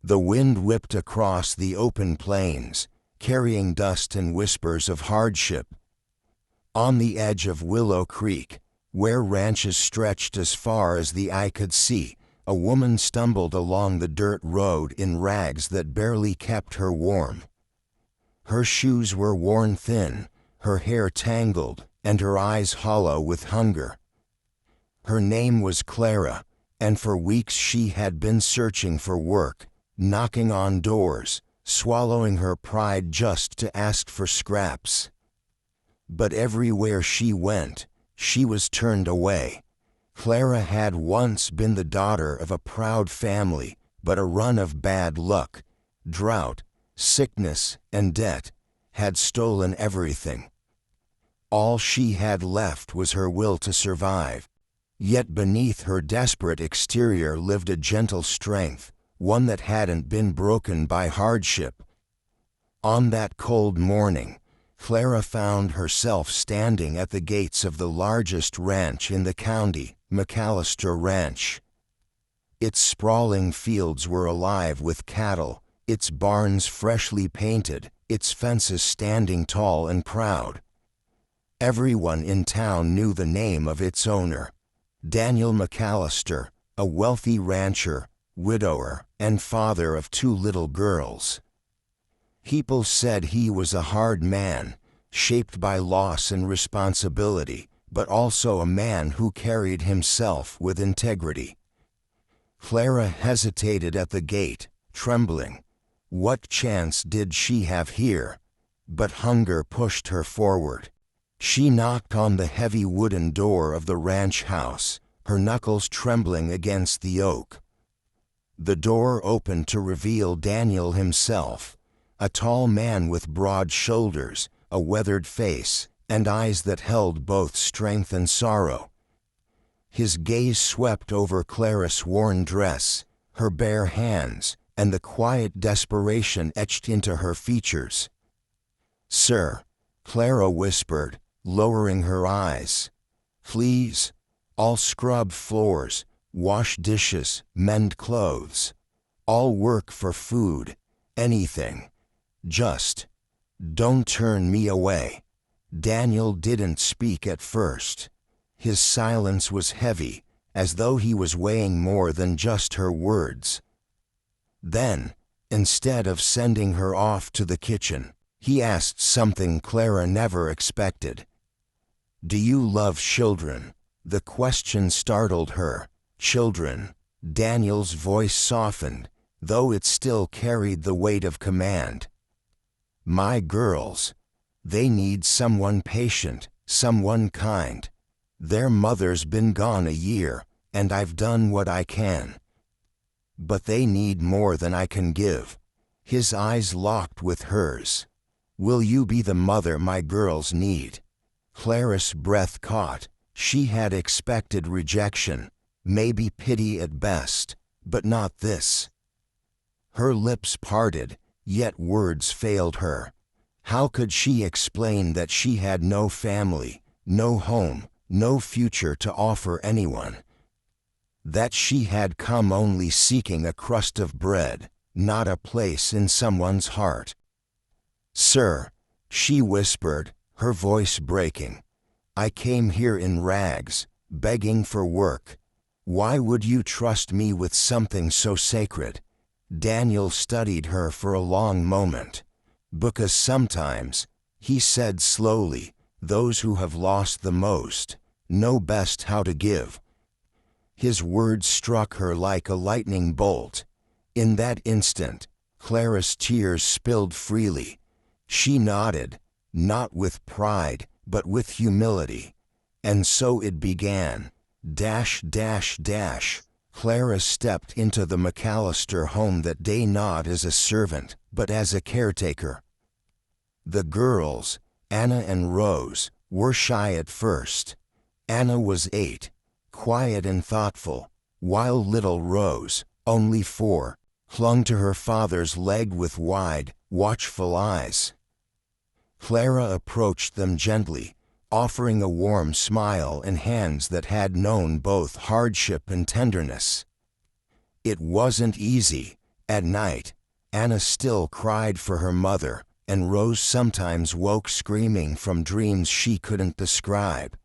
The wind whipped across the open plains, carrying dust and whispers of hardship. On the edge of Willow Creek, where ranches stretched as far as the eye could see, a woman stumbled along the dirt road in rags that barely kept her warm. Her shoes were worn thin, her hair tangled, and her eyes hollow with hunger. Her name was Clara, and for weeks she had been searching for work, knocking on doors, swallowing her pride just to ask for scraps. But everywhere she went, she was turned away. Clara had once been the daughter of a proud family, but a run of bad luck, drought, sickness, and debt had stolen everything. All she had left was her will to survive. Yet beneath her desperate exterior lived a gentle strength, one that hadn't been broken by hardship. On that cold morning, Clara found herself standing at the gates of the largest ranch in the county, McAllister Ranch. Its sprawling fields were alive with cattle, its barns freshly painted, its fences standing tall and proud. Everyone in town knew the name of its owner, Daniel McAllister, a wealthy rancher, widower, and father of 2 little girls. People said he was a hard man, shaped by loss and responsibility, but also a man who carried himself with integrity. Clara hesitated at the gate, trembling. What chance did she have here? But hunger pushed her forward. She knocked on the heavy wooden door of the ranch house, her knuckles trembling against the oak. The door opened to reveal Daniel himself, a tall man with broad shoulders, a weathered face, and eyes that held both strength and sorrow. His gaze swept over Clara's worn dress, her bare hands, and the quiet desperation etched into her features. "Sir," Clara whispered, lowering her eyes. "Please, I'll scrub floors, wash dishes, mend clothes. I'll work for food, anything. Just don't turn me away." Daniel didn't speak at first. His silence was heavy, as though he was weighing more than just her words. Then, instead of sending her off to the kitchen, he asked something Clara never expected. "Do you love children?" The question startled her. "Children?" Daniel's voice softened, though it still carried the weight of command. "My girls. They need someone patient, someone kind. Their mother's been gone a year, and I've done what I can. But they need more than I can give." His eyes locked with hers. "Will you be the mother my girls need?" Clara's breath caught. She had expected rejection, maybe pity at best, but not this. Her lips parted, yet words failed her. How could she explain that she had no family, no home, no future to offer anyone? That she had come only seeking a crust of bread, not a place in someone's heart. "Sir," she whispered, her voice breaking, "I came here in rags, begging for work. Why would you trust me with something so sacred?" Daniel studied her for a long moment. "Because sometimes," he said slowly, "those who have lost the most know best how to give." His words struck her like a lightning bolt. In that instant, Clara's tears spilled freely. She nodded, not with pride, but with humility. And so it began. Clara stepped into the McAllister home that day not as a servant, but as a caretaker. The girls, Anna and Rose, were shy at first. Anna was 8, quiet and thoughtful, while little Rose, only 4, clung to her father's leg with wide, watchful eyes. Clara approached them gently, offering a warm smile and hands that had known both hardship and tenderness. It wasn't easy, At night, Anna still cried for her mother, and Rose sometimes woke screaming from dreams she couldn't describe.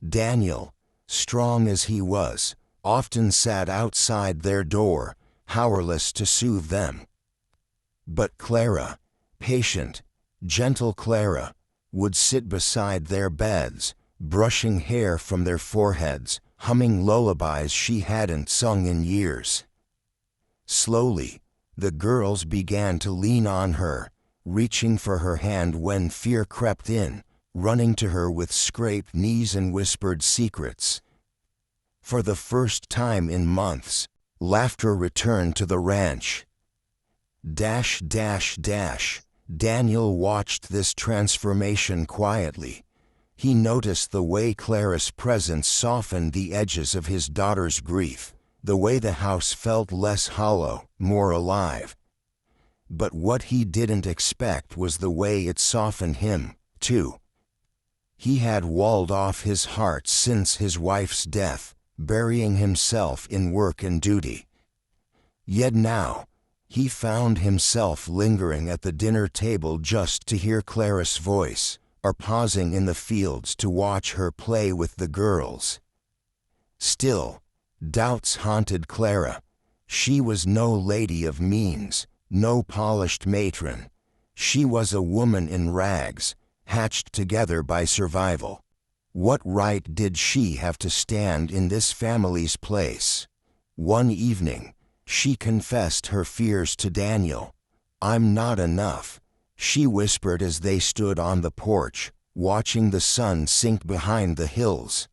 Daniel, strong as he was, often sat outside their door, powerless to soothe them. But Clara, patient, gentle Clara, would sit beside their beds, brushing hair from their foreheads, humming lullabies she hadn't sung in years. Slowly, the girls began to lean on her, reaching for her hand when fear crept in, running to her with scraped knees and whispered secrets. For the first time in months, laughter returned to the ranch. Daniel watched this transformation quietly. He noticed the way Clara's presence softened the edges of his daughter's grief, the way the house felt less hollow, more alive. But what he didn't expect was the way it softened him, too. He had walled off his heart since his wife's death, burying himself in work and duty. Yet now, he found himself lingering at the dinner table just to hear Clara's voice, or pausing in the fields to watch her play with the girls. Still, doubts haunted Clara. She was no lady of means, no polished matron. She was a woman in rags, hatched together by survival. What right did she have to stand in this family's place? One evening, she confessed her fears to Daniel. "I'm not enough," she whispered as they stood on the porch, watching the sun sink behind the hills.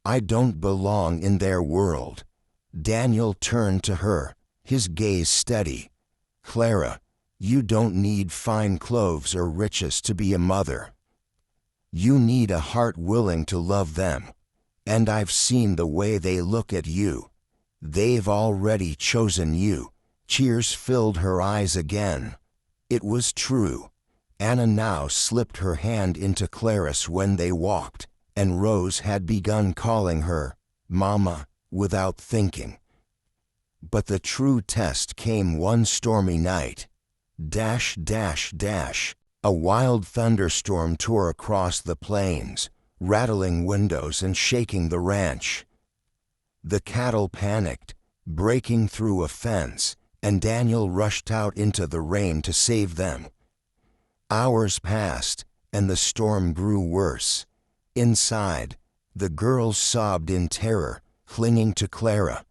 "I don't belong in their world." Daniel turned to her, his gaze steady. "Clara, you don't need fine clothes or riches to be a mother. You need a heart willing to love them. And I've seen the way they look at you. They've already chosen you." Tears filled her eyes again. It was true. Anna now slipped her hand into Clara's when they walked, and Rose had begun calling her Mama without thinking. But the true test came one stormy night. A wild thunderstorm tore across the plains, rattling windows and shaking the ranch. The cattle panicked, breaking through a fence, and Daniel rushed out into the rain to save them. Hours passed, and the storm grew worse. Inside, the girls sobbed in terror, clinging to Clara.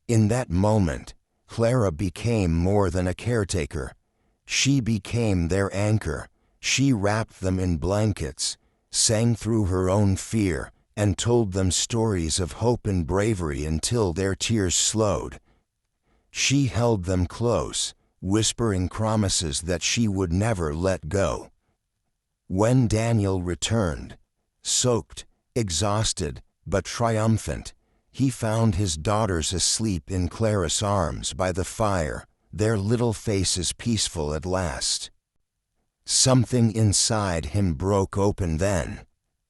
In that moment, Clara became more than a caretaker. She became their anchor. She wrapped them in blankets, sang through her own fear, and told them stories of hope and bravery until their tears slowed. She held them close, whispering promises that she would never let go. When Daniel returned, soaked, exhausted, but triumphant, he found his daughters asleep in Clara's arms by the fire, their little faces peaceful at last. Something inside him broke open then.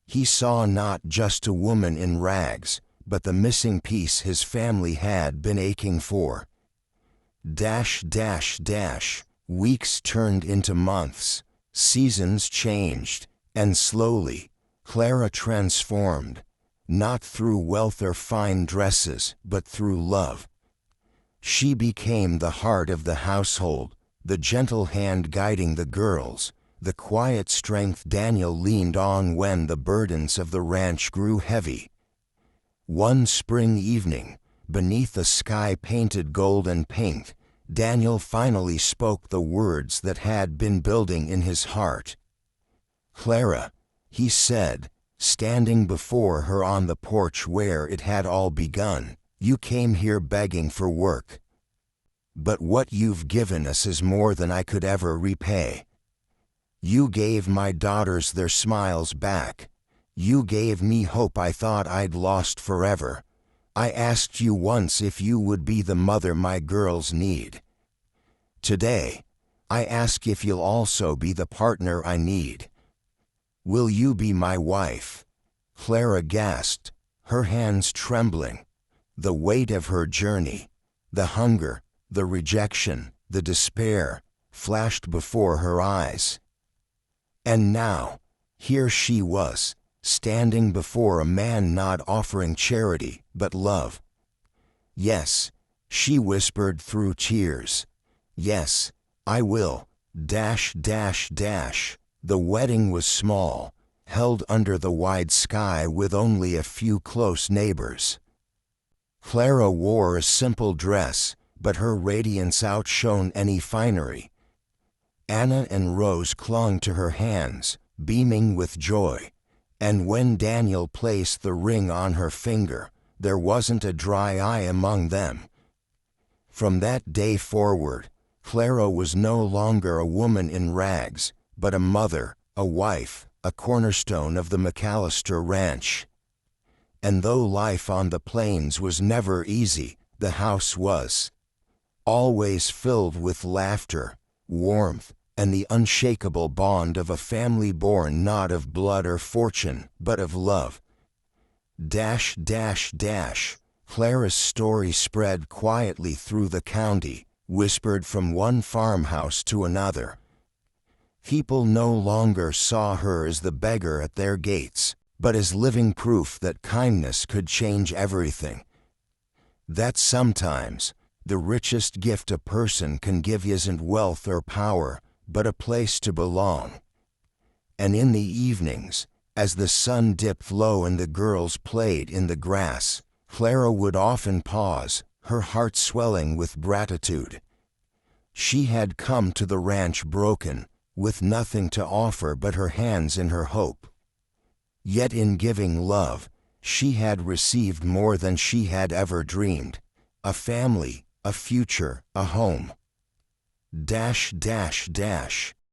He saw not just a woman in rags, but the missing piece his family had been aching for. Weeks turned into months, seasons changed, and slowly, Clara transformed, not through wealth or fine dresses, but through love. She became the heart of the household, the gentle hand guiding the girls, the quiet strength Daniel leaned on when the burdens of the ranch grew heavy. One spring evening, beneath a sky painted gold and pink, Daniel finally spoke the words that had been building in his heart. "Clara," he said, standing before her on the porch where it had all begun, "you came here begging for work. But what you've given us is more than I could ever repay. You gave my daughters their smiles back. You gave me hope I thought I'd lost forever. I asked you once if you would be the mother my girls need. Today, I ask if you'll also be the partner I need. Will you be my wife?" Clara gasped, her hands trembling. The weight of her journey, the hunger, the rejection, the despair, flashed before her eyes. And now, here she was, standing before a man not offering charity, but love. "Yes," she whispered through tears. "Yes, I will, dash, dash, dash." The wedding was small, held under the wide sky with only a few close neighbors. Clara wore a simple dress, but her radiance outshone any finery. Anna and Rose clung to her hands, beaming with joy, and when Daniel placed the ring on her finger, there wasn't a dry eye among them. From that day forward, Clara was no longer a woman in rags, but a mother, a wife, a cornerstone of the McAllister Ranch. And though life on the plains was never easy, the house was always filled with laughter, warmth, and the unshakable bond of a family born not of blood or fortune, but of love. Dash, dash, dash. Clara's story spread quietly through the county, whispered from one farmhouse to another. People no longer saw her as the beggar at their gates, but as living proof that kindness could change everything. That sometimes, the richest gift a person can give isn't wealth or power, but a place to belong. And in the evenings, as the sun dipped low and the girls played in the grass, Clara would often pause, her heart swelling with gratitude. She had come to the ranch broken, with nothing to offer but her hands and her hope. Yet in giving love, she had received more than she had ever dreamed: a family, a future, a home. Dash, dash, dash.